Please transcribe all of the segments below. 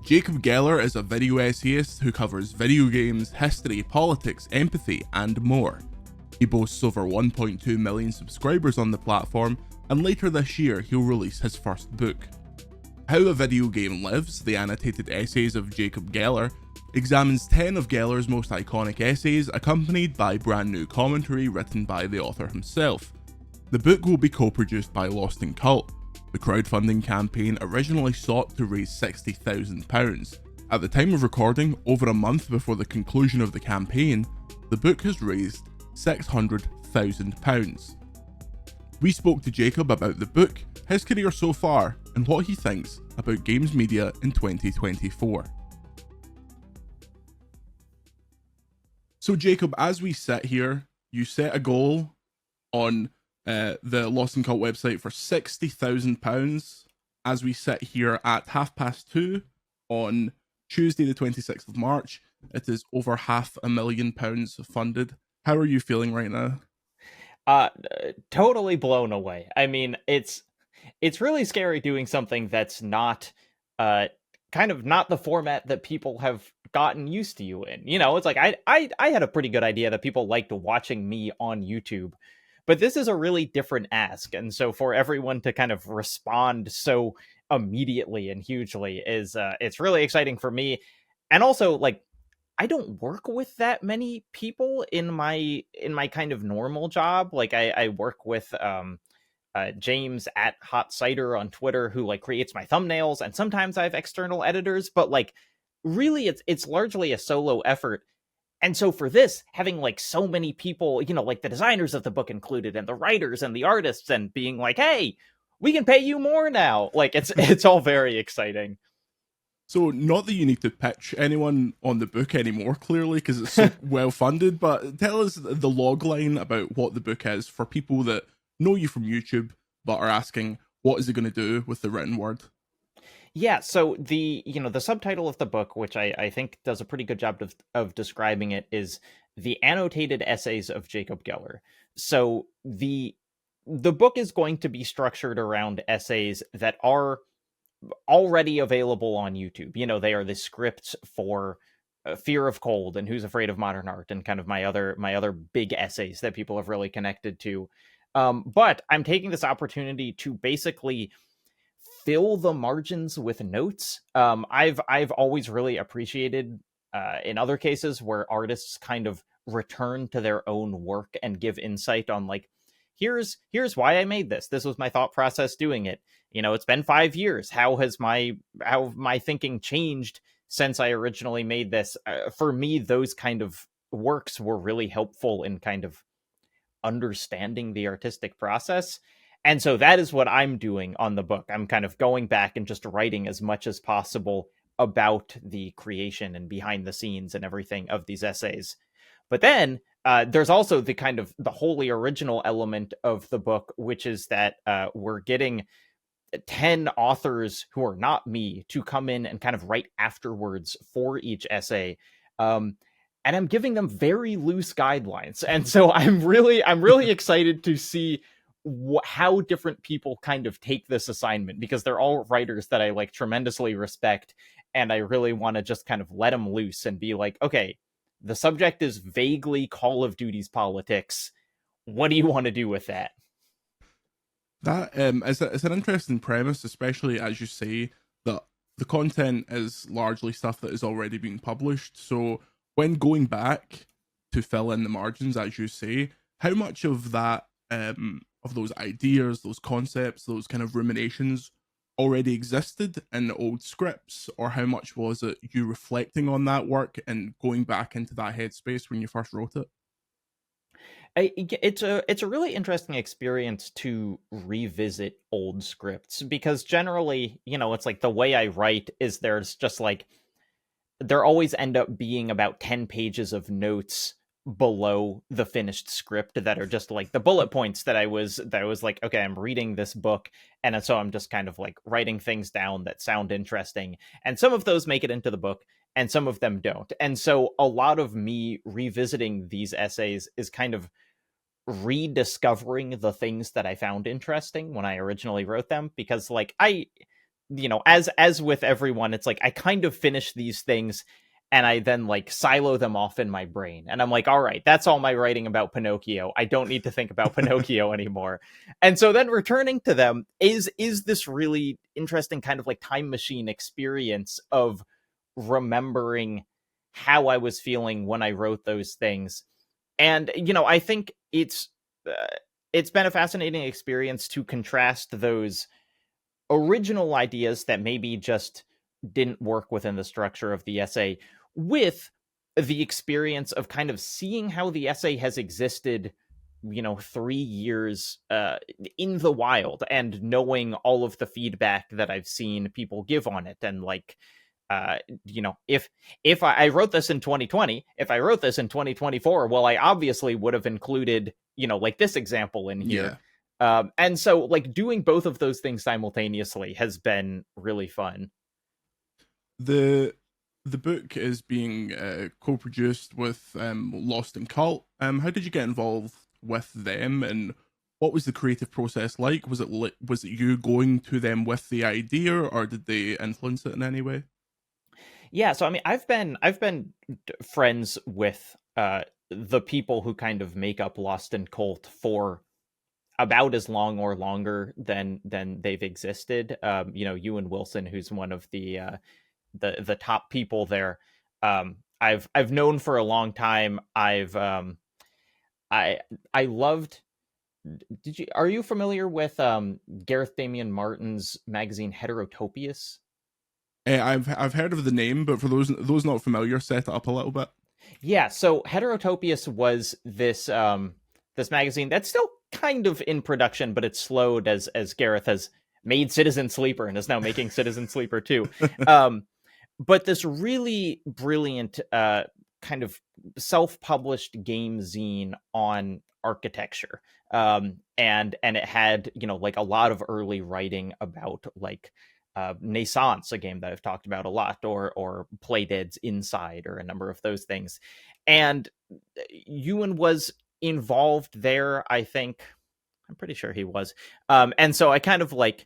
Jacob Geller is a video essayist who covers video games, history, politics, empathy, and more. He boasts over 1.2 million subscribers on the platform, and later this year he'll release his first book. How a Video Game Lives, the annotated essays of Jacob Geller, examines 10 of Geller's most iconic essays, accompanied by brand new commentary written by the author himself. The book will be co-produced by Lost in Cult. The crowdfunding campaign originally sought to raise £60,000. At the time of recording, over a month before the conclusion of the campaign, the book has raised £600,000. We spoke to Jacob about the book, his career so far, and what he thinks about games media in 2024. So Jacob, as we sit here, you set a goal on the Lost in Cult website for £60,000 as we sit here at 2:30 on Tuesday the 26th of March. It is over £500,000 funded. How are you feeling right now? Totally blown away. I mean, it's really scary doing something that's not kind of not the format that people have gotten used to you in. You know, it's like I had a pretty good idea that people liked watching me on YouTube. But this is a really different ask. And so for everyone to kind of respond so immediately and hugely is it's really exciting for me. And also, like, I don't work with that many people in my kind of normal job. Like I work with James at Hot Cider on Twitter, who like creates my thumbnails, and sometimes I have external editors, but like really it's largely a solo effort. And so for this, having like so many people, you know, like the designers of the book included and the writers and the artists, and being like, hey, we can pay you more now. Like it's all very exciting. So not that you need to pitch anyone on the book anymore, clearly, because it's so well funded, but tell us the log line about what the book is for people that know you from YouTube, but are asking, what is it going to do with the written word? Yeah, so the subtitle of the book, which I think does a pretty good job of describing it, is The Annotated Essays of Jacob Geller. So the book is going to be structured around essays that are already available on YouTube. You know, they are the scripts for Fear of Cold and Who's Afraid of Modern Art, and kind of my other big essays that people have really connected to. But I'm taking this opportunity to basically fill the margins with notes. I've always really appreciated in other cases where artists kind of return to their own work and give insight on like, here's why I made this. This was my thought process doing it. You know, it's been 5 years. How my thinking changed since I originally made this? For me, those kind of works were really helpful in kind of understanding the artistic process. And so that is what I'm doing on the book. I'm kind of going back and just writing as much as possible about the creation and behind the scenes and everything of these essays. But then there's also the kind of the wholly original element of the book, which is that we're getting 10 authors who are not me to come in and kind of write afterwards for each essay. And I'm giving them very loose guidelines. And so I'm really excited to see how different people kind of take this assignment, because they're all writers that I like tremendously respect. And I really want to just kind of let them loose and be like, okay, the subject is vaguely Call of Duty's politics. What do you want to do with that? That is an interesting premise, especially as you say that the content is largely stuff that is already being published. So when going back to fill in the margins, as you say, how much of that of those ideas, those concepts, those kind of ruminations already existed in the old scripts, or how much was it you reflecting on that work and going back into that headspace when you first wrote it? It's a really interesting experience to revisit old scripts, because generally, you know, it's like the way I write is there's just like there always end up being about 10 pages of notes below the finished script that are just like the bullet points that I was like, okay, I'm reading this book, and so I'm just kind of like writing things down that sound interesting, and some of those make it into the book and some of them don't. And so a lot of me revisiting these essays is kind of rediscovering the things that I found interesting when I originally wrote them, because like as with everyone, it's like I kind of finish these things and I then like silo them off in my brain. And I'm like, all right, that's all my writing about Pinocchio. I don't need to think about Pinocchio anymore. And so then returning to them is this really interesting kind of like time machine experience of remembering how I was feeling when I wrote those things. And I think it's been a fascinating experience to contrast those original ideas that maybe just didn't work within the structure of the essay with the experience of kind of seeing how the essay has existed 3 years in the wild, and knowing all of the feedback that I've seen people give on it. And like if I wrote this in 2020, if I wrote this in 2024, well, I obviously would have included like this example in here. Yeah. And so like doing both of those things simultaneously has been really fun. The the book is being co-produced with Lost in Cult. How did you get involved with them, and what was the creative process like? Was it you going to them with the idea, or did they influence it in any way? Yeah, so I mean, I've been friends with the people who kind of make up Lost in Cult for about as long or longer than they've existed. Ewan Wilson, who's one of the top people there. I've known for a long time. I I loved. Are you familiar with Gareth Damian Martin's magazine Heterotopius? I've heard of the name, but for those not familiar, set it up a little bit. Yeah, so Heterotopius was this magazine that's still kind of in production, but it's slowed as Gareth has made Citizen Sleeper and is now making Citizen Sleeper too. But this really brilliant kind of self-published game zine on architecture. And it had, like a lot of early writing about like Naissance, a game that I've talked about a lot, or Playdead's Inside, or a number of those things. And Ewan was involved there, I think. I'm pretty sure he was. And so I kind of like,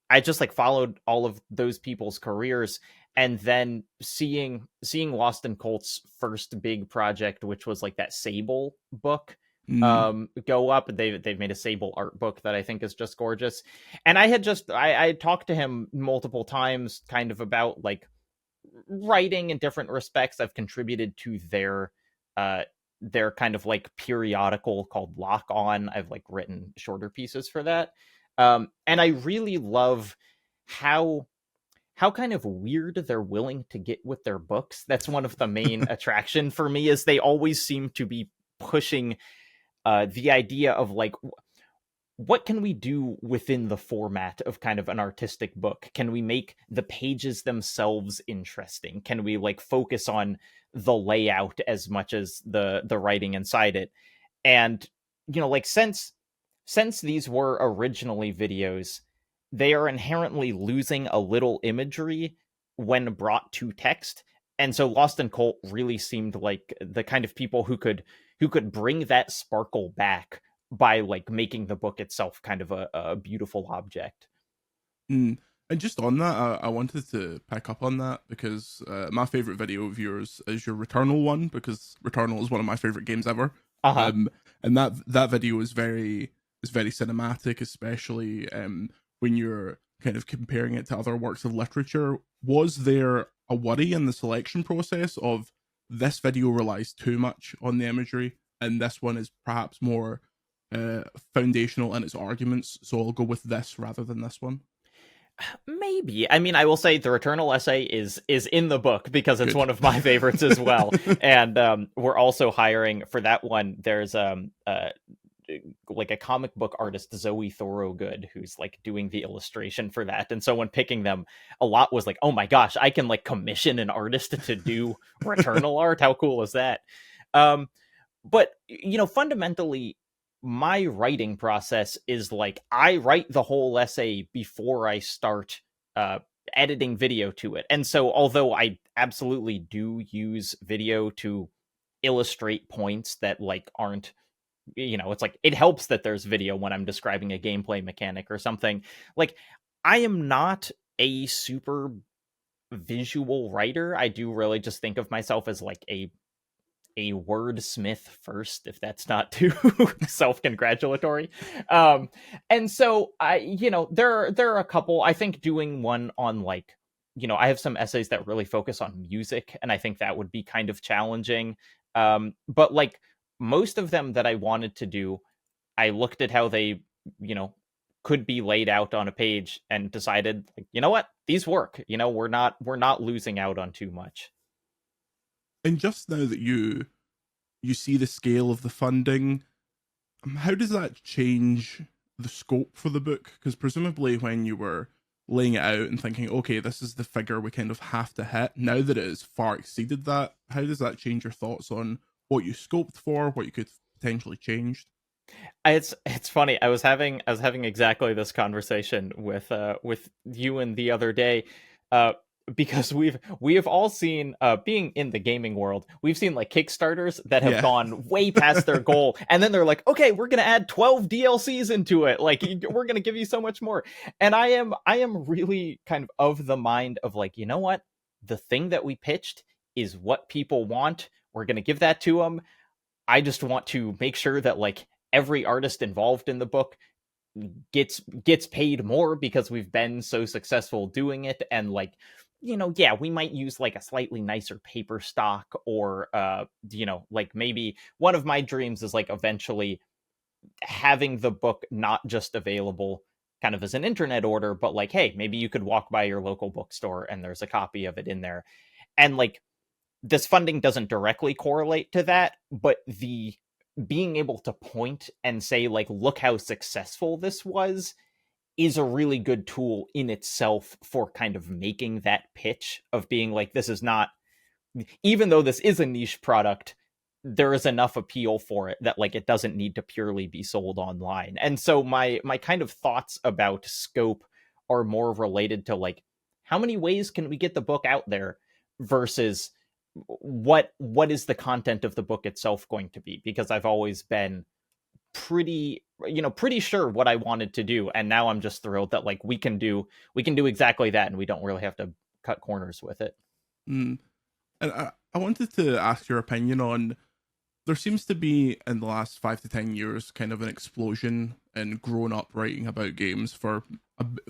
I just like followed all of those people's careers, and then seeing Lost in Colt's first big project, which was like that Sable book, Mm. go up. They've made a Sable art book that I think is just gorgeous. And I talked to him multiple times kind of about like writing in different respects. I've contributed to their kind of like periodical called Lock On. I've like written shorter pieces for that. And I really love how kind of weird they're willing to get with their books. That's one of the main attraction for me, is they always seem to be pushing the idea of like, what can we do within the format of kind of an artistic book? Can we make the pages themselves interesting? Can we like focus on the layout as much as the writing inside it? And like since these were originally videos, they are inherently losing a little imagery when brought to text. And so Lost in Cult really seemed like the kind of people who could bring that sparkle back by like making the book itself kind of a beautiful object. Mm. And just on that, I wanted to pick up on that because my favorite video of yours is your Returnal one, because Returnal is one of my favorite games ever. Uh-huh. And that video is very cinematic, especially when you're kind of comparing it to other works of literature. Was there a worry in the selection process of this video relies too much on the imagery, and this one is perhaps more foundational in its arguments, so I'll go with this rather than this one? Maybe. I mean, I will say the Returnal essay is in the book because it's Good. one of my favorites as well. And we're also hiring for that one. There's like a comic book artist, Zoe Thorogood, who's like doing the illustration for that. And so when picking them, a lot was like, oh my gosh, I can like commission an artist to do Returnal art. How cool is that? But fundamentally, my writing process is like I write the whole essay before I start editing video to it. And so although I absolutely do use video to illustrate points that like aren't, it's like it helps that there's video when I'm describing a gameplay mechanic or something. Like I am not a super visual writer. I do really just think of myself as like a wordsmith first, if that's not too self-congratulatory. And so there are a couple. I think doing one on like, I have some essays that really focus on music, and I think that would be kind of challenging. But like most of them that I wanted to do, I looked at how they, you know, could be laid out on a page and decided, like, you know what, these work. We're not losing out on too much. And just now that you see the scale of the funding, how does that change the scope for the book? Because presumably when you were laying it out and thinking, okay, this is the figure we kind of have to hit, now that it has far exceeded that, how does that change your thoughts on what you scoped for, what you could potentially changed? It's funny. I was having exactly this conversation with you and the other day, uh, because we have all seen, being in the gaming world, we've seen like Kickstarters that have Yeah. gone way past their goal, and then they're like, okay, we're gonna add 12 DLCs into it, like we're gonna give you so much more. And I am really kind of the mind of like, you know what, the thing that we pitched is what people want. We're gonna give that to them. I just want to make sure that like every artist involved in the book gets paid more because we've been so successful doing it. And like, yeah, we might use like a slightly nicer paper stock, or like maybe one of my dreams is like eventually having the book not just available kind of as an internet order, but like, hey, maybe you could walk by your local bookstore and there's a copy of it in there. And like, this funding doesn't directly correlate to that, but the being able to point and say like, look how successful this was, is a really good tool in itself for kind of making that pitch of being like, this is not, even though this is a niche product, there is enough appeal for it that like it doesn't need to purely be sold online. And so my kind of thoughts about scope are more related to like, how many ways can we get the book out there versus what is the content of the book itself going to be. Because I've always been pretty sure what I wanted to do, and now I'm just thrilled that like we can do exactly that, and we don't really have to cut corners with it. Mm. And I wanted to ask your opinion on, there seems to be in the last 5 to 10 years kind of an explosion in grown up writing about games, for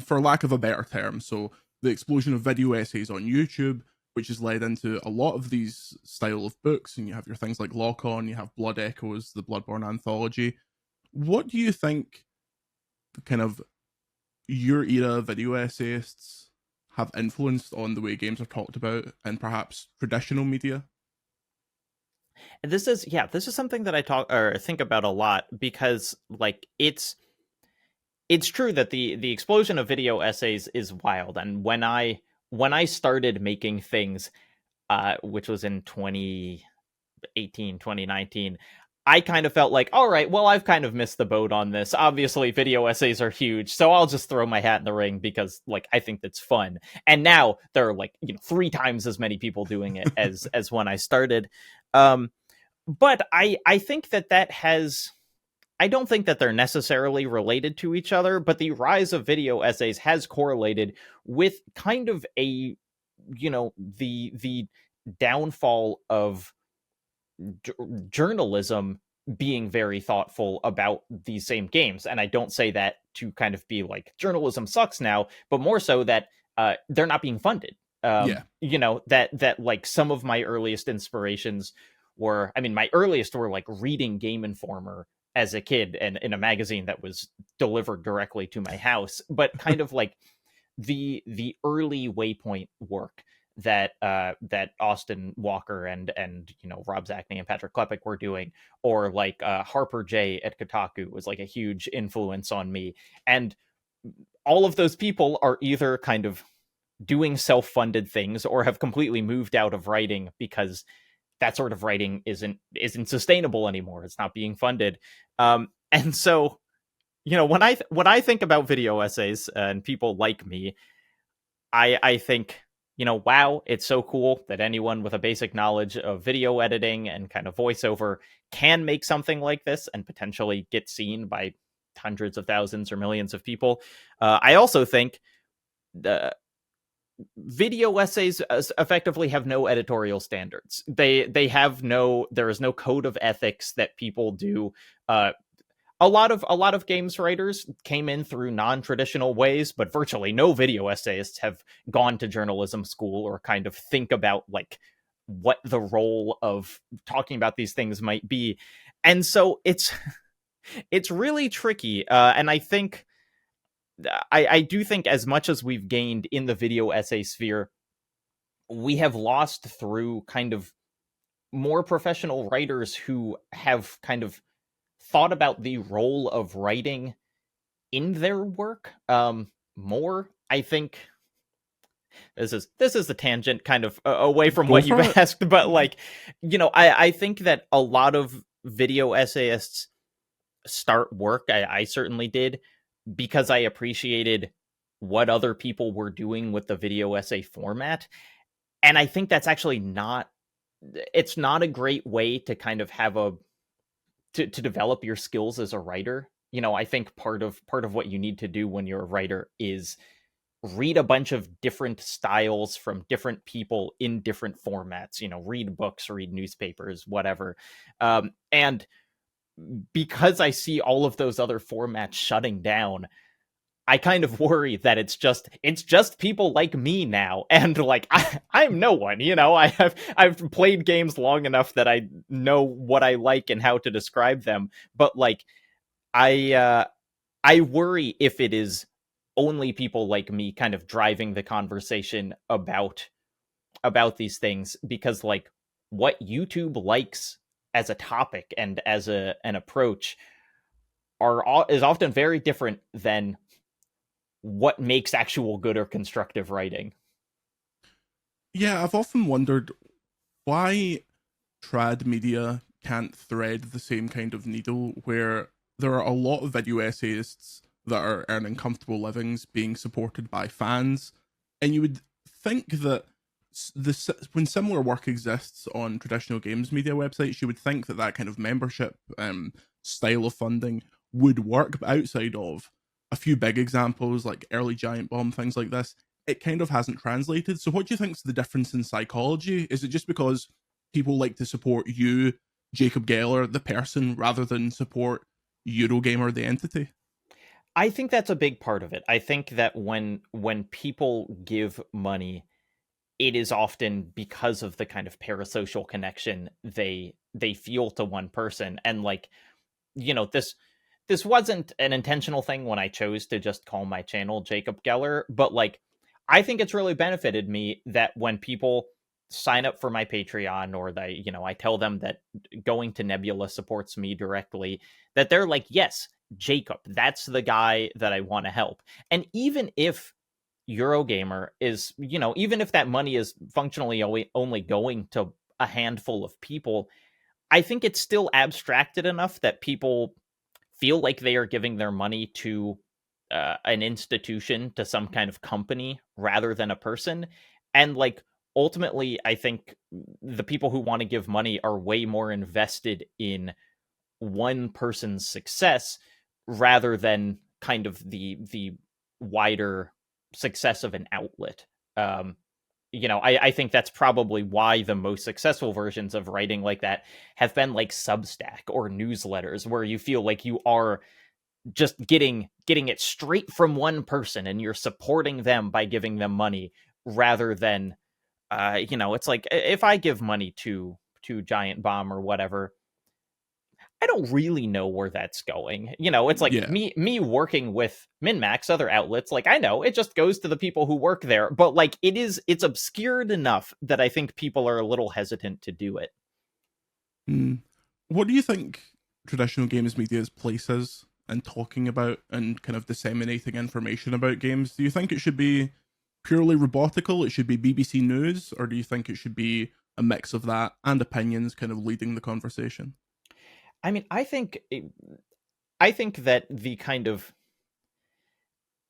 lack of a better term. So the explosion of video essays on YouTube, which has led into a lot of these style of books, and you have your things like Lock On, you have Blood Echoes, the Bloodborne anthology. What do you think kind of your era video essayists have influenced on the way games are talked about in perhaps traditional media? And this is something that I talk or think about a lot, because like it's true that the explosion of video essays is wild. And when I started making things, which was in 2018, 2019, I kind of felt like, all right, well, I've kind of missed the boat on this. Obviously, video essays are huge, so I'll just throw my hat in the ring because, like, I think that's fun. And now there are like, 3 times as many people doing it as when I started. Um, but I think that has. I don't think that they're necessarily related to each other, but the rise of video essays has correlated with kind of the downfall of j- journalism being very thoughtful about these same games. And I don't say that to kind of be like journalism sucks now, but more so that they're not being funded. Yeah. That like some of my earliest inspirations were, I mean, my earliest were like reading Game Informer as a kid, and in a magazine that was delivered directly to my house, but kind of like the early Waypoint work that Austin Walker and Rob Zachney and Patrick Klepek were doing, or like Harper J at Kotaku was like a huge influence on me. And all of those people are either kind of doing self-funded things or have completely moved out of writing because that sort of writing isn't sustainable anymore. It's not being funded. And so, when I think about video essays and people like me, I think, wow, it's so cool that anyone with a basic knowledge of video editing and kind of voiceover can make something like this and potentially get seen by hundreds of thousands or millions of people. I also think video essays effectively have no editorial standards. They have no, there is no code of ethics that people do. A lot of games writers came in through non-traditional ways, but virtually no video essayists have gone to journalism school or kind of think about like what the role of talking about these things might be. And so it's really tricky. And I do think as much as we've gained in the video essay sphere, we have lost through kind of more professional writers who have kind of thought about the role of writing in their work more. I think this is a tangent kind of away from Go what for you've it. asked, but like, I think that a lot of video essayists start work, I certainly did, because I appreciated what other people were doing with the video essay format. And I think that's actually not, it's not a great way to kind of have to develop your skills as a writer. I think part of what you need to do when you're a writer is read a bunch of different styles from different people in different formats, read books, read newspapers, whatever. And because I see all of those other formats shutting down, I kind of worry that it's just people like me now, and like I'm no one. I've played games long enough that I know what I like and how to describe them. But like I worry if it is only people like me kind of driving the conversation about these things, because like what YouTube likes as a topic and as an approach is often very different than what makes actual good or constructive writing. Yeah, I've often wondered why trad media can't thread the same kind of needle where there are a lot of video essayists that are earning comfortable livings being supported by fans, and you would think that when similar work exists on traditional games media websites, you would think that that kind of membership style of funding would work, but outside of a few big examples like early Giant Bomb, things like this, it kind of hasn't translated. So what do you think's the difference in psychology? Is it just because people like to support you, Jacob Geller, the person, rather than support Eurogamer, the entity? I think that's a big part of it. I think that when people give money, it is often because of the kind of parasocial connection they feel to one person. And like, this wasn't an intentional thing when I chose to just call my channel Jacob Geller, but like I think it's really benefited me that when people sign up for my Patreon, or I tell them that going to Nebula supports me directly, that they're like, yes, Jacob, that's the guy that I want to help. And even if Eurogamer is, even if that money is functionally only going to a handful of people, I think it's still abstracted enough that people feel like they are giving their money to an institution, to some kind of company rather than a person. And like ultimately, I think the people who want to give money are way more invested in one person's success rather than kind of the wider success of an outlet. I think that's probably why the most successful versions of writing like that have been like Substack or newsletters, where you feel like you are just getting it straight from one person and you're supporting them by giving them money, rather than it's like if I give money to Giant Bomb or whatever, I don't really know where that's going. It's like Yeah. me working with MinMax, other outlets, like I know it just goes to the people who work there, but like it's obscured enough that I think people are a little hesitant to do it. Mm. What do you think traditional games media's place is in talking about and kind of disseminating information about games? Do you think it should be purely robotical? It should be BBC News, or do you think it should be a mix of that and opinions kind of leading the conversation? I mean, I think that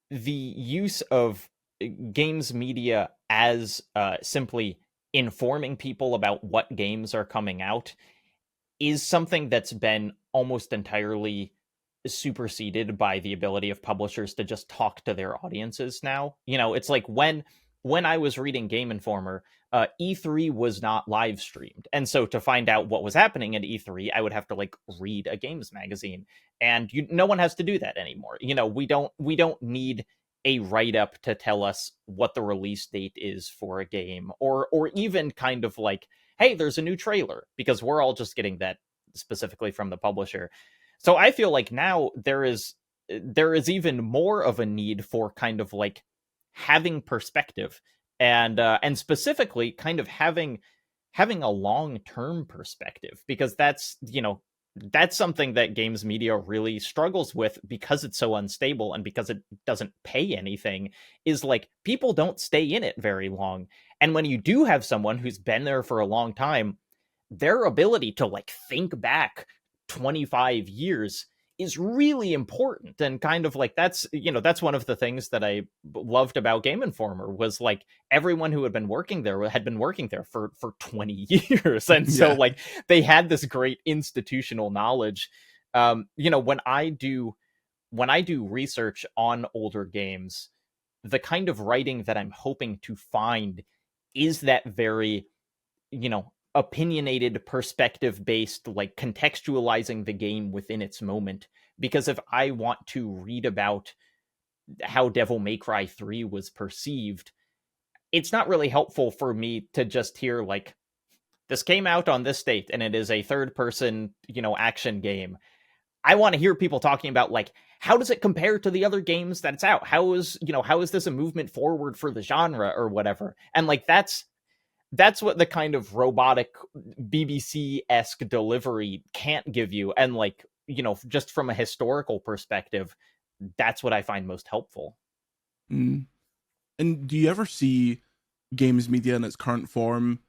the use of games media as simply informing people about what games are coming out is something that's been almost entirely superseded by the ability of publishers to just talk to their audiences now. It's like when I was reading Game Informer, E3 was not live streamed. And so to find out what was happening at E3, I would have to like read a games magazine. And no one has to do that anymore. We don't need a write up to tell us what the release date is for a game, or even kind of like, hey, there's a new trailer, because we're all just getting that specifically from the publisher. So I feel like now there is even more of a need for kind of like having perspective, and specifically kind of having a long-term perspective, because that's something that games media really struggles with, because it's so unstable and because it doesn't pay anything, is like people don't stay in it very long. And when you do have someone who's been there for a long time, their ability to like think back 25 years is really important. And kind of like that's one of the things that I loved about Game Informer, was like everyone who had been working there for 20 years. And so Yeah. like they had this great institutional knowledge. When I do research on older games, the kind of writing that I'm hoping to find is that very, opinionated, perspective based, like contextualizing the game within its moment. Because if I want to read about how Devil May Cry 3 was perceived, it's not really helpful for me to just hear like, this came out on this date and it is a third person, action game. I want to hear people talking about like, how does it compare to the other games that it's out? How is this a movement forward for the genre or whatever? And like that's what the kind of robotic BBC-esque delivery can't give you. And like, just from a historical perspective, that's what I find most helpful. Mm. And do you ever see games media in its current form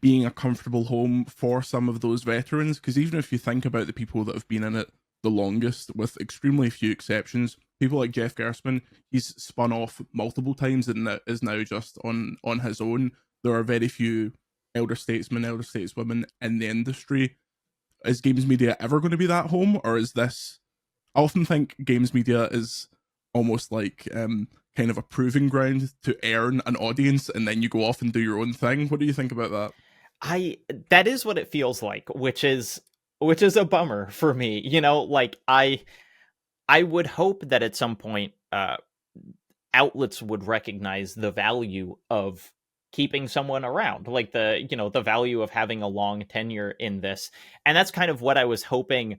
being a comfortable home for some of those veterans? Because even if you think about the people that have been in it the longest, with extremely few exceptions, people like Jeff Gerstmann, he's spun off multiple times and is now just on his own. There are very few elder statesmen, elder stateswomen in the industry. Is games media ever going to be that home, or is this? I often think games media is almost like kind of a proving ground to earn an audience, and then you go off and do your own thing. What do you think about that? I That is what it feels like, which is a bummer for me. Like I would hope that at some point outlets would recognize the value of keeping someone around, like the value of having a long tenure in this. And that's kind of what I was hoping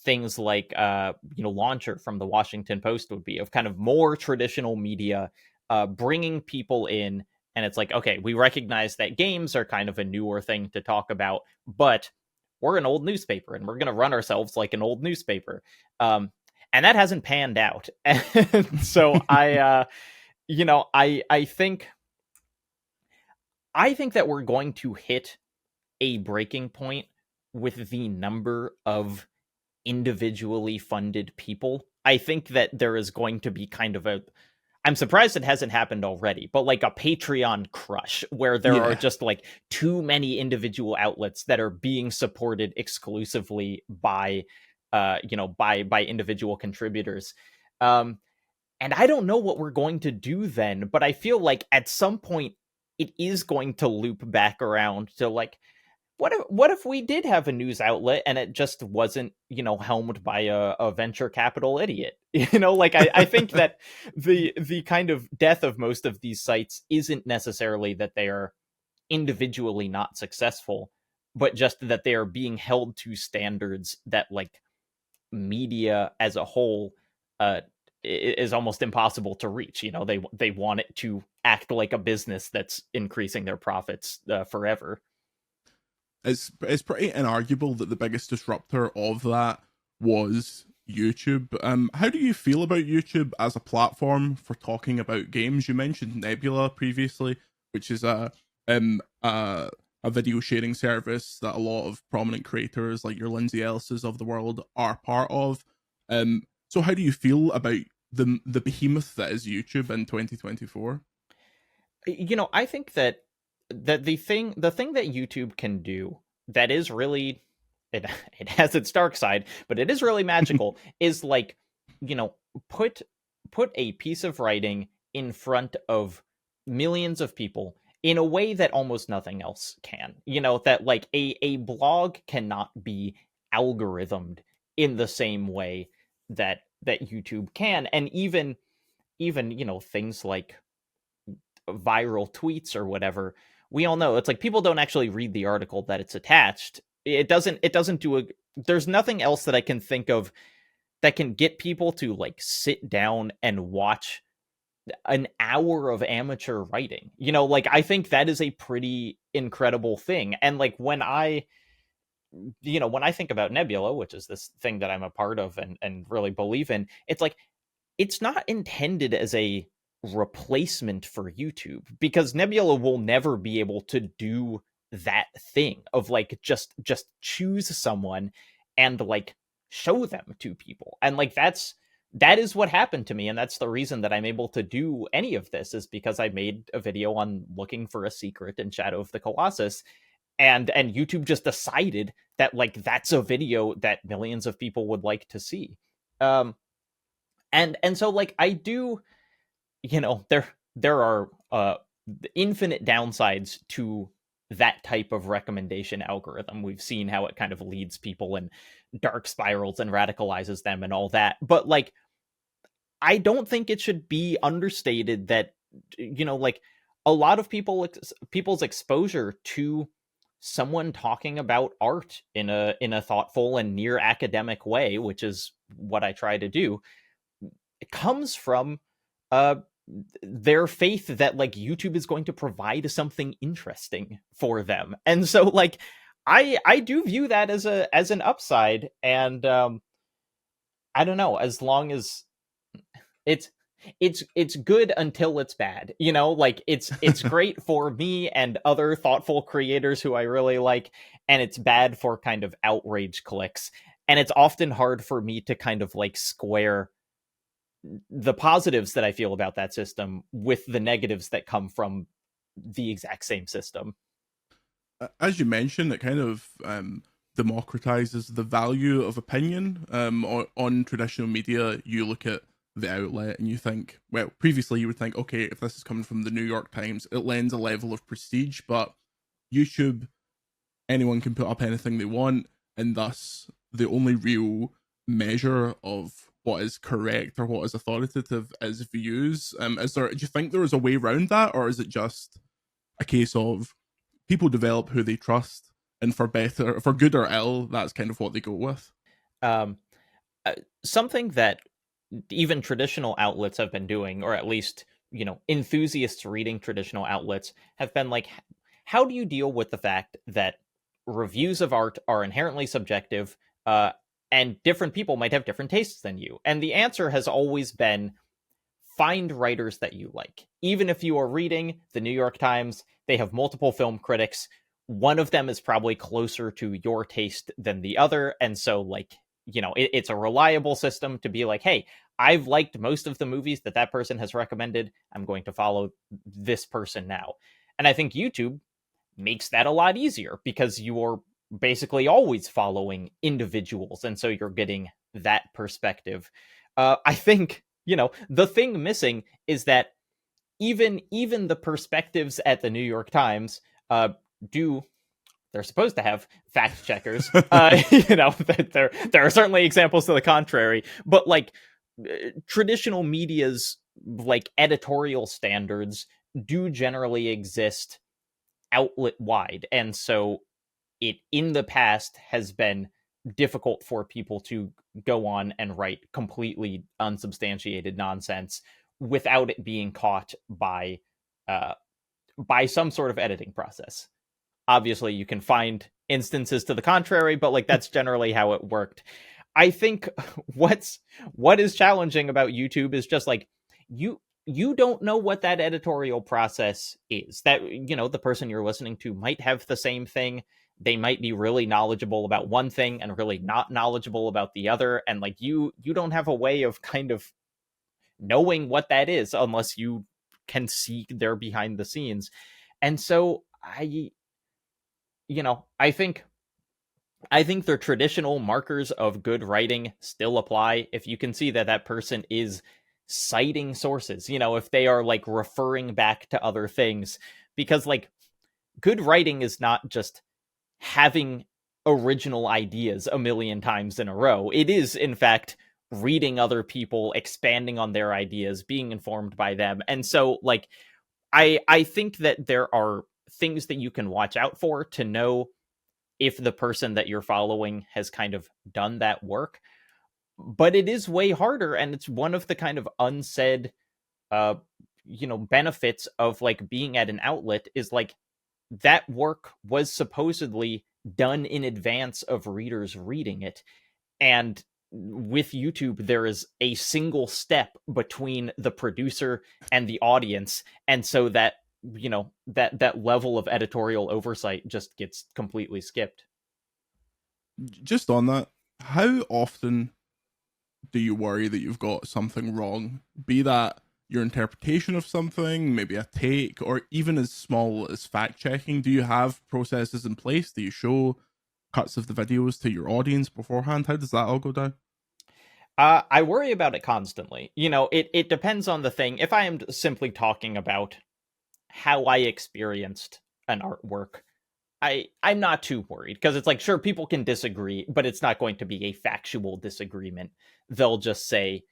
things like Launcher from the Washington Post would be, of kind of more traditional media bringing people in. And it's like, okay, we recognize that games are kind of a newer thing to talk about, but we're an old newspaper and we're going to run ourselves like an old newspaper. And that hasn't panned out. And so I think that we're going to hit a breaking point with the number of individually funded people. I think that there is going to be kind of I'm surprised it hasn't happened already, but like a Patreon crush, where there are Yeah. just like too many individual outlets that are being supported exclusively by by individual contributors. Um and I don't know what we're going to do then, but I feel like at some point it is going to loop back around to like, what if we did have a news outlet and it just wasn't, helmed by a venture capital idiot? Like I think that the kind of death of most of these sites isn't necessarily that they are individually not successful, but just that they are being held to standards that like media as a whole is almost impossible to reach. They want it to act like a business that's increasing their profits forever. It's pretty inarguable that the biggest disruptor of that was YouTube. How do you feel about YouTube as a platform for talking about games? You mentioned Nebula previously, which is a video sharing service that a lot of prominent creators like your Lindsay Ellis's of the world are part of. So how do you feel about the behemoth that is YouTube in 2024? I think that the thing that YouTube can do, that is really, it it has its dark side, but it is really magical, is like, you know, put put a piece of writing in front of millions of people in a way that almost nothing else can. That like a blog cannot be algorithmed in the same way that YouTube can. And even things like viral tweets or whatever, we all know it's like people don't actually read the article that it's attached. It doesn't do a There's nothing else that I can think of that can get people to like sit down and watch an hour of amateur writing. Like I think that is a pretty incredible thing. And like when I think about Nebula, which is this thing that I'm a part of and really believe in, it's like it's not intended as a replacement for YouTube, because Nebula will never be able to do that thing of like just choose someone and like show them to people. And like that is what happened to me, and that's the reason that I'm able to do any of this, is because I made a video on looking for a secret in Shadow of the Colossus, and YouTube just decided that like that's a video that millions of people would like to see. And so like I do, there are infinite downsides to that type of recommendation algorithm. We've seen how it kind of leads people in dark spirals and radicalizes them and all that. But like I don't think it should be understated that like a lot of people's exposure to someone talking about art in a thoughtful and near academic way, which is what I try to do, it comes from uh their faith that like YouTube is going to provide something interesting for them. And so like I do view that as an upside. And I don't know, as long as it's it's good until it's bad. Like it's great for me and other thoughtful creators who I really like, and it's bad for kind of outrage clicks. And it's often hard for me to kind of like square the positives that I feel about that system with the negatives that come from the exact same system. As you mentioned, it kind of democratizes the value of opinion. On traditional media, you look at the outlet and you think, well, previously you would think, okay, if this is coming from the New York Times, it lends a level of prestige. But YouTube, anyone can put up anything they want, and thus the only real measure of what is correct or what is authoritative is views. Do you think there is a way around that, or is it just a case of people develop who they trust, and for good or ill, that's kind of what they go with? Um, Something that even traditional outlets have been doing, or at least enthusiasts reading traditional outlets have been like, how do you deal with the fact that reviews of art are inherently subjective, and different people might have different tastes than you? And the answer has always been, find writers that you like. Even if you are reading the New York Times, they have multiple film critics. One of them is probably closer to your taste than the other. And so, like, it's a reliable system to be like, hey, I've liked most of the movies that person has recommended. I'm going to follow this person now. And I think YouTube makes that a lot easier, because you're basically always following individuals. And so you're getting that perspective. I think the thing missing is that even the perspectives at the New York Times do they're supposed to have fact checkers. There are certainly examples to the contrary, but like traditional media's like editorial standards do generally exist outlet wide, and so it in the past has been difficult for people to go on and write completely unsubstantiated nonsense without it being caught by some sort of editing process. Obviously, you can find instances to the contrary, but like that's generally how it worked. I think what is challenging about YouTube is just like you don't know what that editorial process is. That the person you're listening to might have the same thing. They might be really knowledgeable about one thing and really not knowledgeable about the other, and like you don't have a way of kind of knowing what that is unless you can see their behind the scenes. And so I think the traditional markers of good writing still apply. If you can see that person is citing sources, if they are like referring back to other things, because like good writing is not just having original ideas a million times in a row. It is, in fact, reading other people, expanding on their ideas, being informed by them. And so, like, I think that there are things that you can watch out for to know if the person that you're following has kind of done that work. But it is way harder, and it's one of the kind of unsaid uh benefits of like being at an outlet is like that work was supposedly done in advance of readers reading it. And with YouTube, there is a single step between the producer and the audience. And so that, that level of editorial oversight just gets completely skipped. Just on that, how often do you worry that you've got something wrong? Be that your interpretation of something, maybe a take, or even as small as fact checking. Do you have processes in place? Do you show cuts of the videos to your audience beforehand? How does that all go down? I worry about it constantly. It depends on the thing. If I am simply talking about how I experienced an artwork, I'm not too worried, because it's like, sure, people can disagree, but it's not going to be a factual disagreement. They'll just say,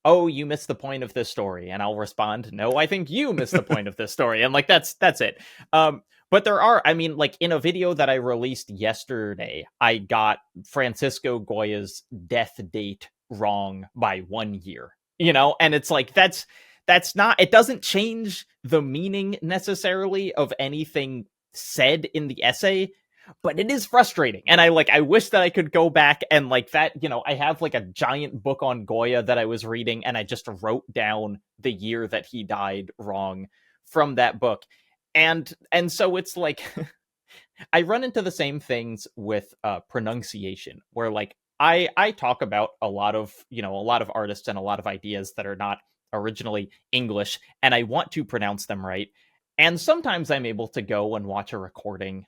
oh, you missed the point of this story, and I'll respond, no, I think you missed the point of this story, and like that's it. But there are, I mean, like in a video that I released yesterday, I got Francisco Goya's death date wrong by 1 year, and it's like that's not, it doesn't change the meaning necessarily of anything said in the essay, but it is frustrating. And I wish that I could go back and like that, I have like a giant book on Goya that I was reading, and I just wrote down the year that he died wrong from that book. And so it's like I run into the same things with pronunciation, where like I talk about a lot of artists and a lot of ideas that are not originally English, and I want to pronounce them right. And sometimes I'm able to go and watch a recording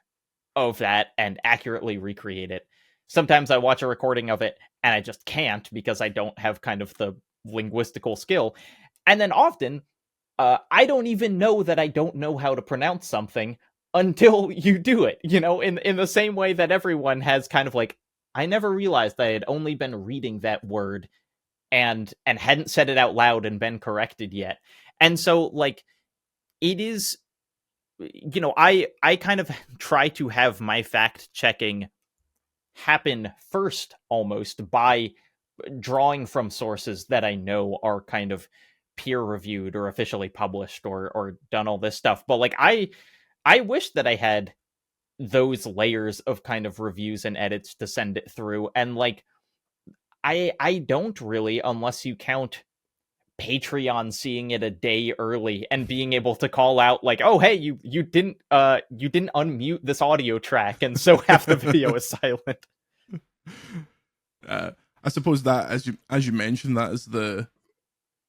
of that and accurately recreate it. Sometimes I watch a recording of it and I just can't, because I don't have kind of the linguistical skill. And then often, I don't even know that I don't know how to pronounce something until you do it, in the same way that everyone has kind of like, I never realized I had only been reading that word and hadn't said it out loud and been corrected yet. And so like it is, I kind of try to have my fact checking happen first, almost by drawing from sources that I know are kind of peer reviewed or officially published or done all this stuff. But like I wish that I had those layers of kind of reviews and edits to send it through. And like I don't really, unless you count Patreon seeing it a day early and being able to call out like, oh hey, you didn't unmute this audio track, and so half the video is silent. I suppose that, as you mentioned, that is the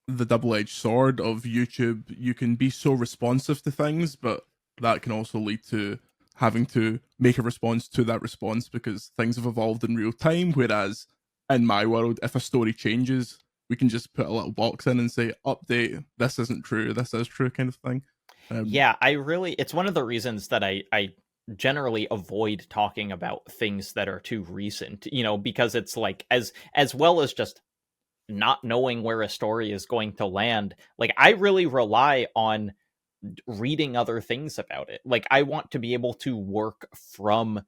double-edged sword of YouTube. You can be so responsive to things, but that can also lead to having to make a response to that response, because things have evolved in real time. Whereas in my world, if a story changes, we can just put a little box in and say, update, this isn't true, this is true, kind of thing. Yeah, it's one of the reasons that I generally avoid talking about things that are too recent, because it's like, as well as just not knowing where a story is going to land, like I really rely on reading other things about it. Like I want to be able to work from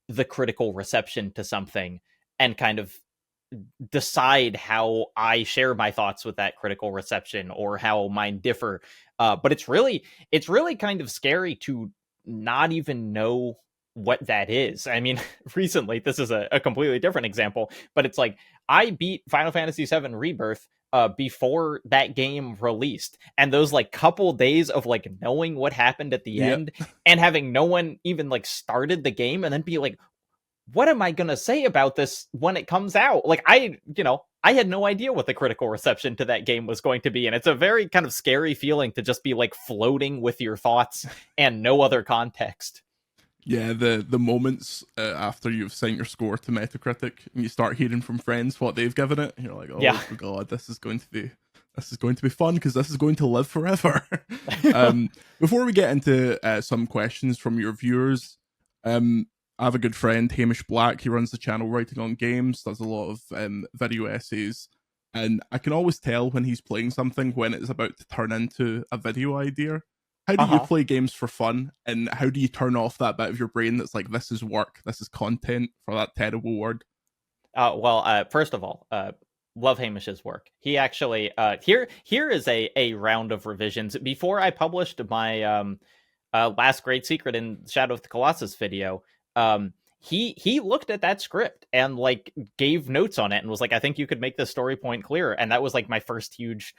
the critical reception to something and kind of decide how I share my thoughts with that critical reception, or how mine differ. But it's really kind of scary to not even know what that is. I mean, recently, this is a completely different example, but it's like I beat Final Fantasy VII Rebirth before that game released, and those like couple days of like knowing what happened at the end and having no one even like started the game, and then be like, what am I going to say about this when it comes out? Like I had no idea what the critical reception to that game was going to be. And it's a very kind of scary feeling to just be like floating with your thoughts and no other context. Yeah, the moments after you've sent your score to Metacritic and you start hearing from friends what they've given it, you're like, oh yeah. God, this is going to be This is going to be fun because this is going to live forever. um, before we get into some questions from your viewers, I have a good friend, Hamish Black. He runs the channel Writing on Games, does a lot of video essays, and I can always tell when he's playing something when it's about to turn into a video idea. How do you play games for fun, and how do you turn off that bit of your brain that's like, this is work, this is content, for that terrible word? First of all, love Hamish's work. He actually here is a round of revisions. Before I published my last great secret in Shadow of the Colossus video, he looked at that script and like gave notes on it and was like, I think you could make this story point clearer. And that was like my first huge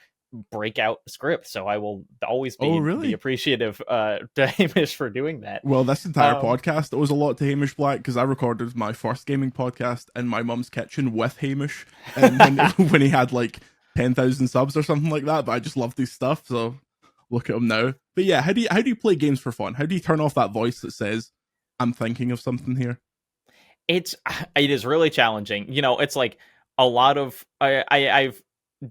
breakout script, so I will always be appreciative to Hamish for doing that. Well, this entire podcast owes a lot to Hamish Black, because I recorded my first gaming podcast in my mum's kitchen with Hamish, and when he had like 10,000 subs or something like that. But I just loved his stuff, so look at him now. But yeah, how do you play games for fun? How do you turn off that voice that says, I'm thinking of something here? It is really challenging. You know, it's like a lot of I've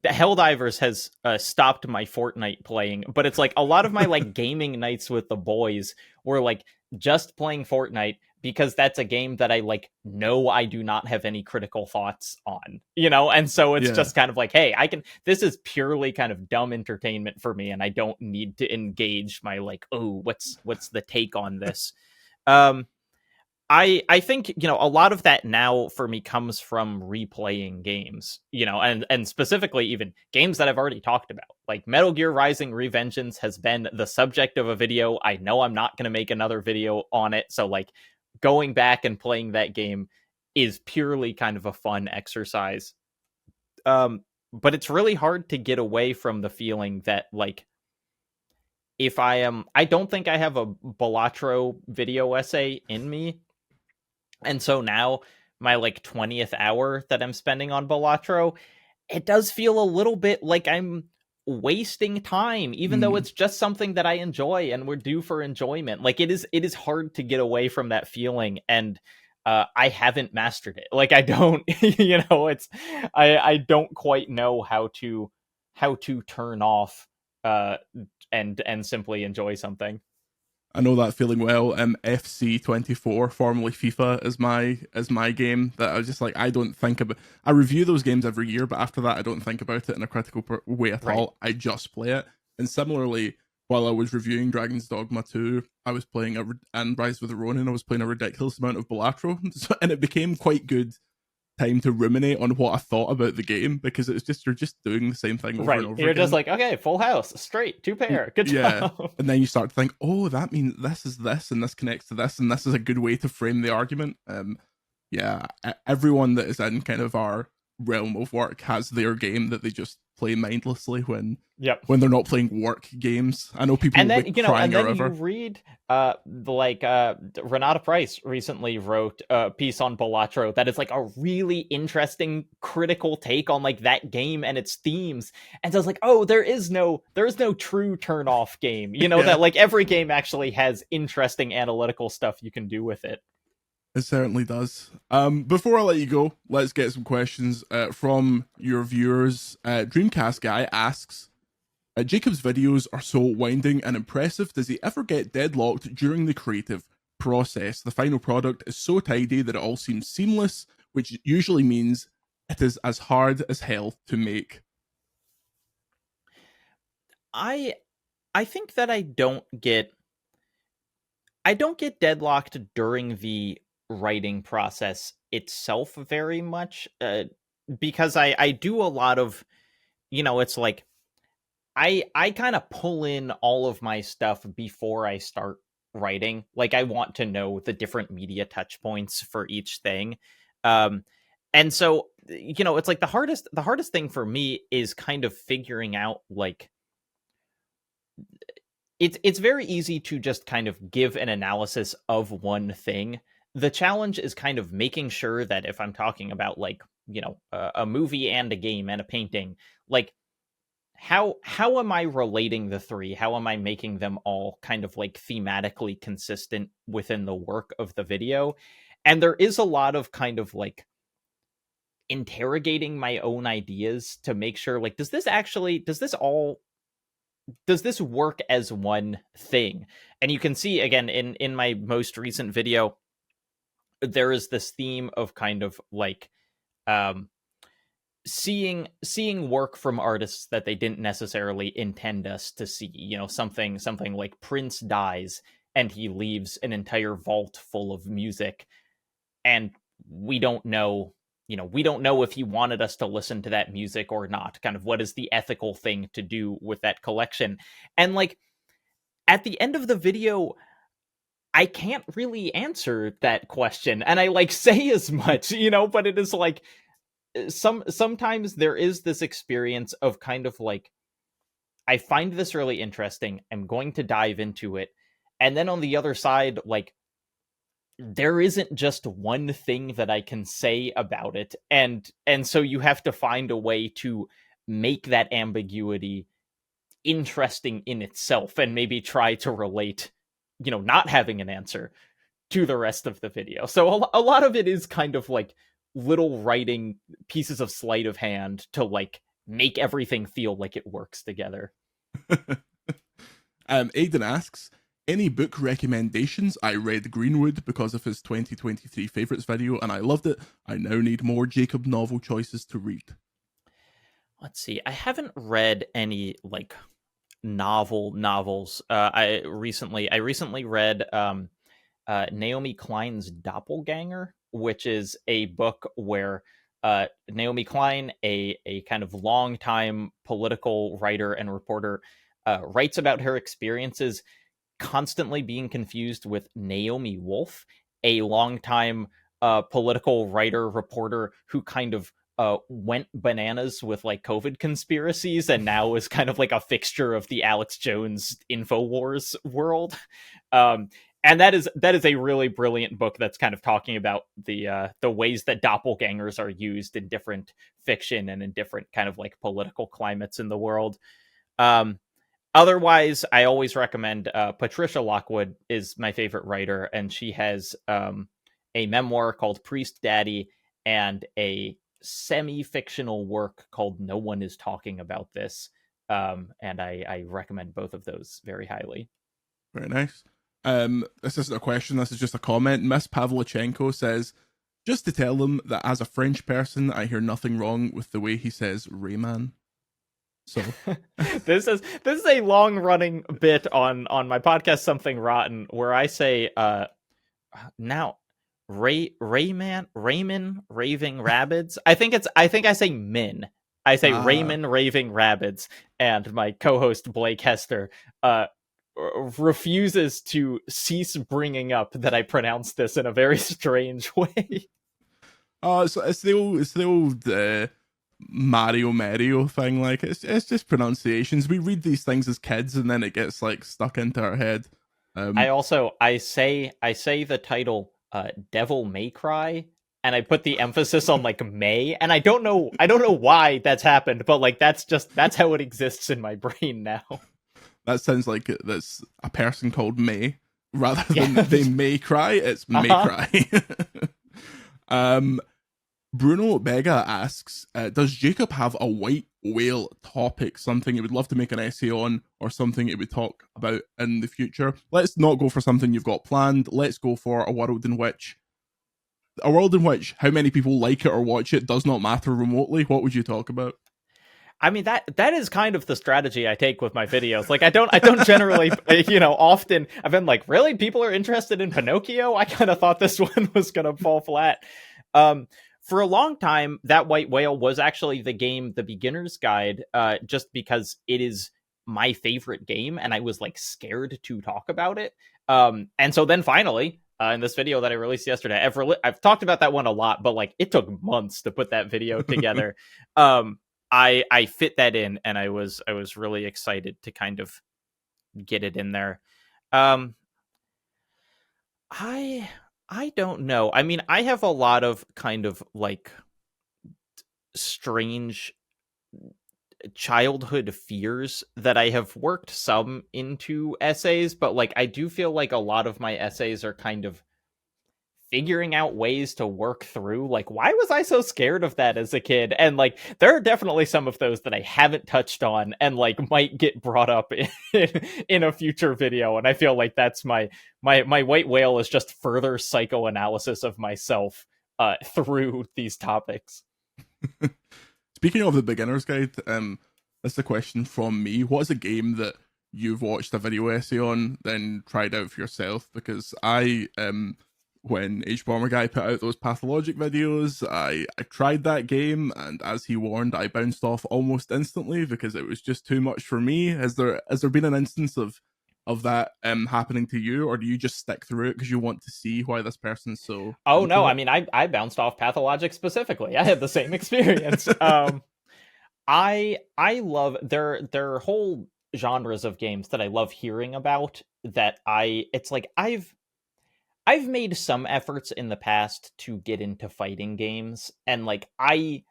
Helldivers has stopped my Fortnite playing, but it's like a lot of my like gaming nights with the boys were like just playing Fortnite, because that's a game that I like know I do not have any critical thoughts on, you know? And so it's just kind of like, hey, this is purely kind of dumb entertainment for me, and I don't need to engage my like, oh, what's the take on this? I think, you know, a lot of that now for me comes from replaying games, you know, and specifically even games that I've already talked about. Like Metal Gear Rising Revengeance has been the subject of a video. I know I'm not going to make another video on it. So like going back and playing that game is purely kind of a fun exercise. But it's really hard to get away from the feeling that like, if I don't think I have a Balatro video essay in me. And so now my like 20th hour that I'm spending on Balatro, it does feel a little bit like I'm wasting time, even though it's just something that I enjoy and we're due for enjoyment. Like it is hard to get away from that feeling. And I haven't mastered it. Like I don't, you know, I don't quite know how to turn off and simply enjoy something. I know that feeling well. FC24, formerly FIFA, is my game that I was just like, I don't think about. I review those games every year, but after that, I don't think about it in a critical way at all. I just play it. And similarly, while I was reviewing Dragon's Dogma 2, I was playing and Rise of the Ronin, I was playing a ridiculous amount of Balatro, and it became quite good time to ruminate on what I thought about the game, because it's just, you're just doing the same thing over and over You're again. Just like, okay, full house, straight, 2 pair, good job. And then you start to think, oh, that means this is this, and this connects to this, and this is a good way to frame the argument. Everyone that is in kind of our realm of work has their game that they just play mindlessly when they're not playing work games. I know people and then crying you read Renata Price recently wrote a piece on Balatro that is like a really interesting critical take on like that game and its themes. And so I was like, oh, there is no true turn off game, you know, that like every game actually has interesting analytical stuff you can do with it. It certainly does. Before I let you go, let's get some questions from your viewers. Dreamcast Guy asks, Jacob's videos are so winding and impressive. Does he ever get deadlocked during the creative process? The final product is so tidy that it all seems seamless, which usually means it is as hard as hell to make. I think that I don't get deadlocked during the writing process itself very much, because I do a lot of, you know, it's like I kind of pull in all of my stuff before I start writing. Like I want to know the different media touch points for each thing. And so, you know, it's like the hardest thing for me is kind of figuring out like, it's very easy to just kind of give an analysis of one thing. The challenge is kind of making sure that if I'm talking about like, you know, a movie and a game and a painting, like how am I relating the three? How am I making them all kind of like thematically consistent within the work of the video? And there is a lot of kind of like interrogating my own ideas to make sure, like, does this work as one thing? And you can see again in my most recent video, there is this theme of kind of like um seeing work from artists that they didn't necessarily intend us to see. Something like Prince dies and he leaves an entire vault full of music, and we don't know we don't know if he wanted us to listen to that music or not. Kind of, what is the ethical thing to do with that collection? And like, at the end of the video, I can't really answer that question, and I like say as much, but it is like, sometimes there is this experience of kind of like, I find this really interesting, I'm going to dive into it, and then on the other side, like, there isn't just one thing that I can say about it, and so you have to find a way to make that ambiguity interesting in itself, and maybe try to relate, not having an answer to the rest of the video. So a lot of it is kind of like little writing pieces of sleight of hand to like make everything feel like it works together. Aidan asks, any book recommendations? I read Greenwood because of his 2023 favorites video and I loved it. I now need more Jacob novel choices to read. Let's see. I haven't read any like novels. I recently read Naomi Klein's Doppelganger, which is a book where Naomi Klein, a kind of longtime political writer and reporter, writes about her experiences constantly being confused with Naomi Wolf, a longtime political writer reporter who kind of went bananas with like COVID conspiracies and now is kind of like a fixture of the Alex Jones InfoWars world. And that is a really brilliant book that's kind of talking about the ways that doppelgangers are used in different fiction and in different kind of like political climates in the world. Otherwise, I always recommend Patricia Lockwood is my favorite writer, and she has a memoir called Priest Daddy and a semi-fictional work called No One Is Talking About This. And I recommend both of those very highly. Very nice. This isn't a question, this is just a comment. Miss Pavlichenko says, just to tell them that as a French person, I hear nothing wrong with the way he says Rayman. So this is a long running bit on my podcast, Something Rotten, where I say now Raymond Raving Rabbids. I think I say Min. I say Raymond Raving Rabbids, and my co-host Blake Hester refuses to cease bringing up that I pronounce this in a very strange way. So it's the old Mario thing. Like, it's just pronunciations. We read these things as kids and then it gets like stuck into our head. I say the title Devil May Cry, and I put the emphasis on like May, and I don't know why that's happened, but like that's how it exists in my brain now. That sounds like that's a person called May rather than they may cry. It's may cry. Bruno Bega asks, does Jacob have a white whale topic, something he would love to make an essay on, or something he would talk about in the future? Let's not go for something you've got planned. Let's go for a world in which how many people like it or watch it does not matter remotely. What would you talk about? I mean, that is kind of the strategy I take with my videos. Like, I don't generally, often I've been like, really, people are interested in Pinocchio? I kind of thought this one was going to fall flat. For a long time, That White Whale was actually the game, The Beginner's Guide, just because it is my favorite game, and I was like scared to talk about it. And so then finally, in this video that I released yesterday, I've talked about that one a lot, but like it took months to put that video together. I fit that in, and I was really excited to kind of get it in there. I don't know. I mean, I have a lot of kind of like strange childhood fears that I have worked some into essays, but like I do feel like a lot of my essays are kind of figuring out ways to work through, like, why was I so scared of that as a kid? And like, there are definitely some of those that I haven't touched on and like might get brought up in a future video. And I feel like that's my white whale is just further psychoanalysis of myself through these topics. Speaking of the beginner's guide, this is a question from me. What's a game that you've watched a video essay on, then tried out for yourself? Because when H Bomber Guy put out those pathologic videos, I tried that game, and as he warned, I bounced off almost instantly because it was just too much for me. Has there been an instance of that happening to you, or do you just stick through it because you want to see why this person's so Oh into no, it? I mean, I bounced off pathologic specifically. I had the same experience. I love there are whole genres of games that I love hearing about that it's like I've made some efforts in the past to get into fighting games, and like I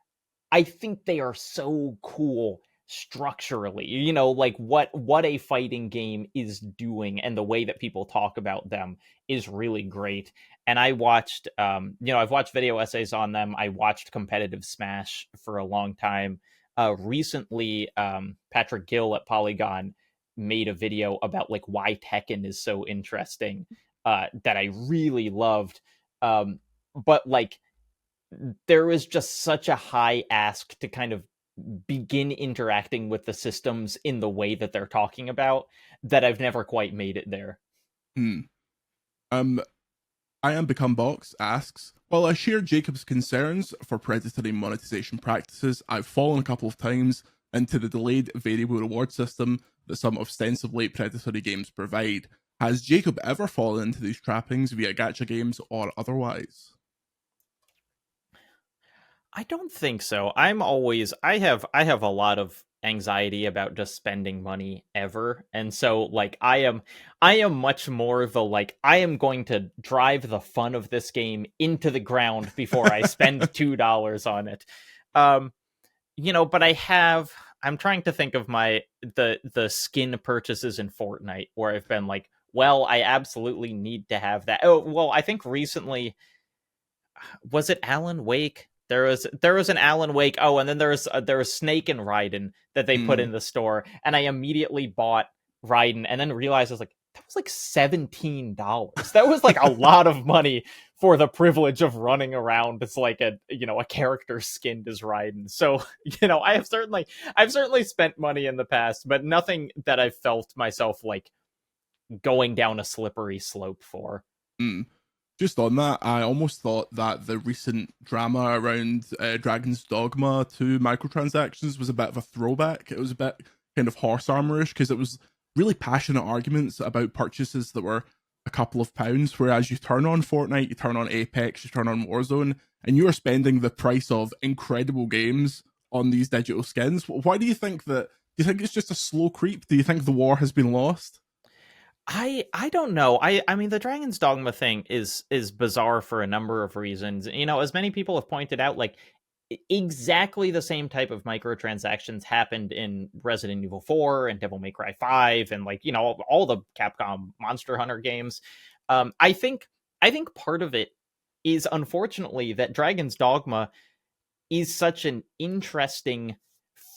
think they are so cool structurally. You know, like what a fighting game is doing and the way that people talk about them is really great. And I watched I've watched video essays on them. I watched competitive Smash for a long time. Recently Patrick Gill at Polygon made a video about like why Tekken is so interesting, that I really loved. But like there is just such a high ask to kind of begin interacting with the systems in the way that they're talking about that I've never quite made it there. Hmm. Um, I Am Become Box asks, while I share Jacob's concerns for predatory monetization practices, I've fallen a couple of times into the delayed variable reward system that some ostensibly predatory games provide. Has Jacob ever fallen into these trappings via gacha games or otherwise? I don't think so. I have a lot of anxiety about just spending money ever. And so like I am much more the like I am going to drive the fun of this game into the ground before I spend $2 on it. Um but I'm trying to think of the skin purchases in Fortnite where I've been like, well, I absolutely need to have that. Oh, well, I think recently was it Alan Wake? There was an Alan Wake. Oh, and then there was Snake and Raiden that they put Hmm. in the store, and I immediately bought Raiden, and then realized I was like, that was like $17. That was like a lot of money for the privilege of running around as like a character skinned as Raiden. So I've certainly spent money in the past, but nothing that I've felt myself like going down a slippery slope for. Hmm. Just on that, I almost thought that the recent drama around Dragon's Dogma 2 microtransactions was a bit of a throwback. It was a bit kind of horse armorish because it was really passionate arguments about purchases that were a couple of pounds. Whereas you turn on Fortnite, you turn on Apex, you turn on Warzone, and you are spending the price of incredible games on these digital skins. Why do you think that? Do you think it's just a slow creep? Do you think the war has been lost? I don't know. I mean the Dragon's Dogma thing is bizarre for a number of reasons. As many people have pointed out, like exactly the same type of microtransactions happened in Resident Evil 4 and Devil May Cry 5 and like, all the Capcom Monster Hunter games. I think part of it is unfortunately that Dragon's Dogma is such an interesting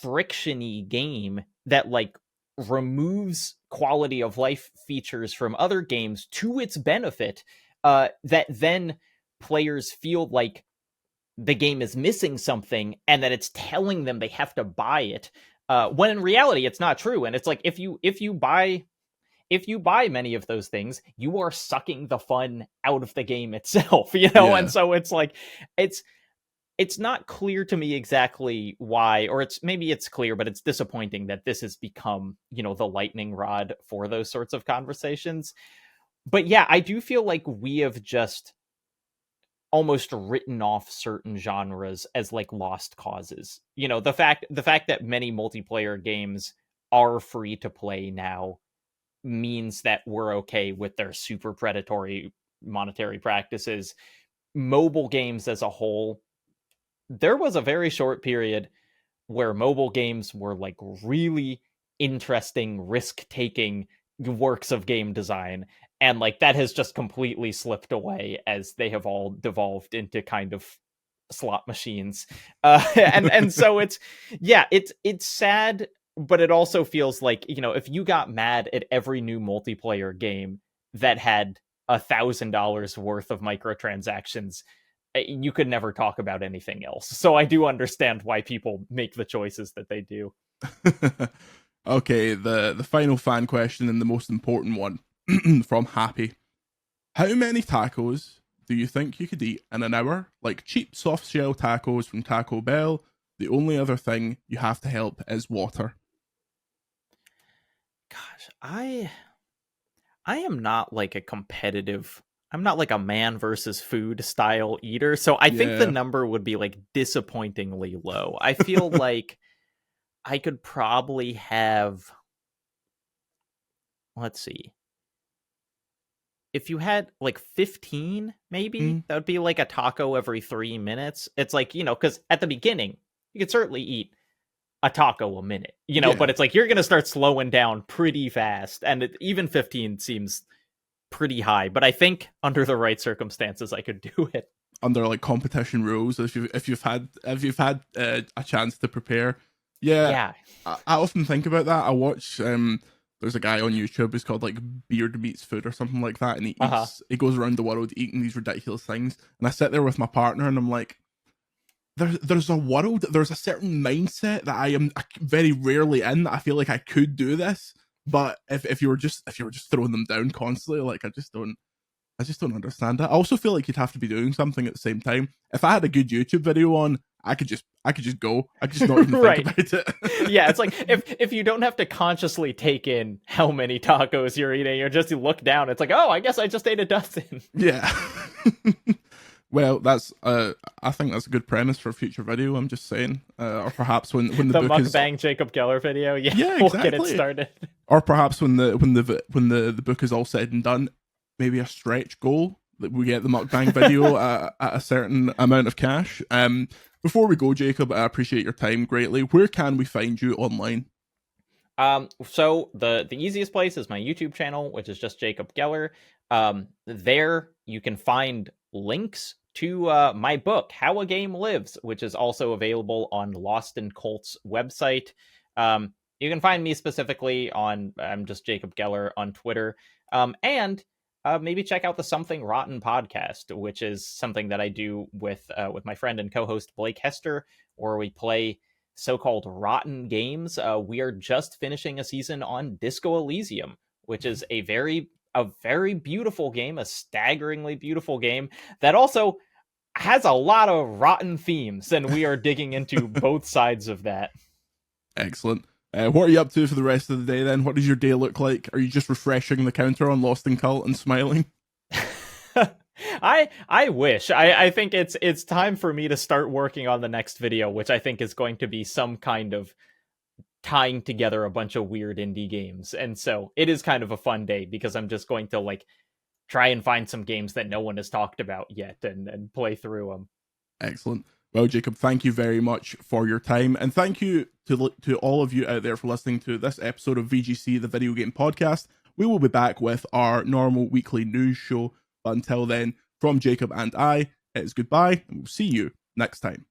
frictiony game that like removes quality of life features from other games to its benefit, that then players feel like the game is missing something and that it's telling them they have to buy it, when in reality it's not true. And it's like if you buy many of those things, you are sucking the fun out of the game itself. And Yeah. so it's like it's it's not clear to me exactly why, or maybe it's clear, but it's disappointing that this has become, the lightning rod for those sorts of conversations. But yeah, I do feel like we have just almost written off certain genres as like lost causes. The fact that many multiplayer games are free to play now means that we're okay with their super predatory monetary practices. Mobile games as a whole, there was a very short period where mobile games were like really interesting, risk taking works of game design. and like that has just completely slipped away as they have all devolved into kind of slot machines. And so it's sad, but it also feels like, if you got mad at every new multiplayer game that had $1,000 worth of microtransactions, you could never talk about anything else. So I do understand why people make the choices that they do. Okay, the final fan question and the most important one from Happy. How many tacos do you think you could eat in an hour? Like cheap soft shell tacos from Taco Bell. The only other thing you have to help is water. Gosh, I am not like a competitive, I'm not like a man versus food style eater. So I think the Yeah. number would be like disappointingly low. I feel like I could probably have, let's see, if you had like 15, maybe Mm, that would be like a taco every 3 minutes. It's like, because at the beginning, you could certainly eat a taco a minute, yeah. but it's like you're going to start slowing down pretty fast. And even 15 seems pretty high, but I think under the right circumstances, I could do it. Under like competition rules, if you've had a chance to prepare. Yeah, Yeah. I often think about that. I watch there's a guy on YouTube who's called like Beard Meets Food or something like that, and he goes around the world eating these ridiculous things. And I sit there with my partner and I'm like, there's a certain mindset that I am very rarely in, that I feel like I could do this. But if you were just throwing them down constantly, like I just don't understand that. I also feel like you'd have to be doing something at the same time. If I had a good YouTube video on, I could just go. I could just not even Right. think about it. Yeah, it's like if you don't have to consciously take in how many tacos you're eating, you're just, you look down, it's like, oh, I guess I just ate a dozen. Yeah. Well, that's I think that's a good premise for a future video. I'm just saying, or perhaps when the The book is, mukbang Jacob Geller video. Yeah, yeah, we'll get it exactly. started. Or perhaps when the book is all said and done, maybe a stretch goal that we get the mukbang video at a certain amount of cash. Before we go, Jacob, I appreciate your time greatly. Where can we find you online? So the easiest place is my YouTube channel, which is just Jacob Geller. There you can find links to my book, How a Game Lives, which is also available on Lost in Colt's website. You can find me specifically on, I'm just Jacob Geller on Twitter. And maybe check out the Something Rotten podcast, which is something that I do with my friend and co-host Blake Hester, where we play so-called rotten games. We are just finishing a season on Disco Elysium, which is a very beautiful game, a staggeringly beautiful game that also has a lot of rotten themes, and we are digging into both sides of that. Excellent. What are you up to for the rest of the day then? What does your day look like? Are you just refreshing the counter on Lost in Cult and smiling? I wish. I think it's time for me to start working on the next video, which I think is going to be some kind of tying together a bunch of weird indie games. And so it is kind of a fun day because I'm just going to like try and find some games that no one has talked about yet and play through them. Excellent. Well, Jacob, thank you very much for your time, and thank you to all of you out there for listening to this episode of VGC, the Video Game Podcast. We will be back with our normal weekly news show. But until then, from Jacob and I, it is goodbye, and we'll see you next time.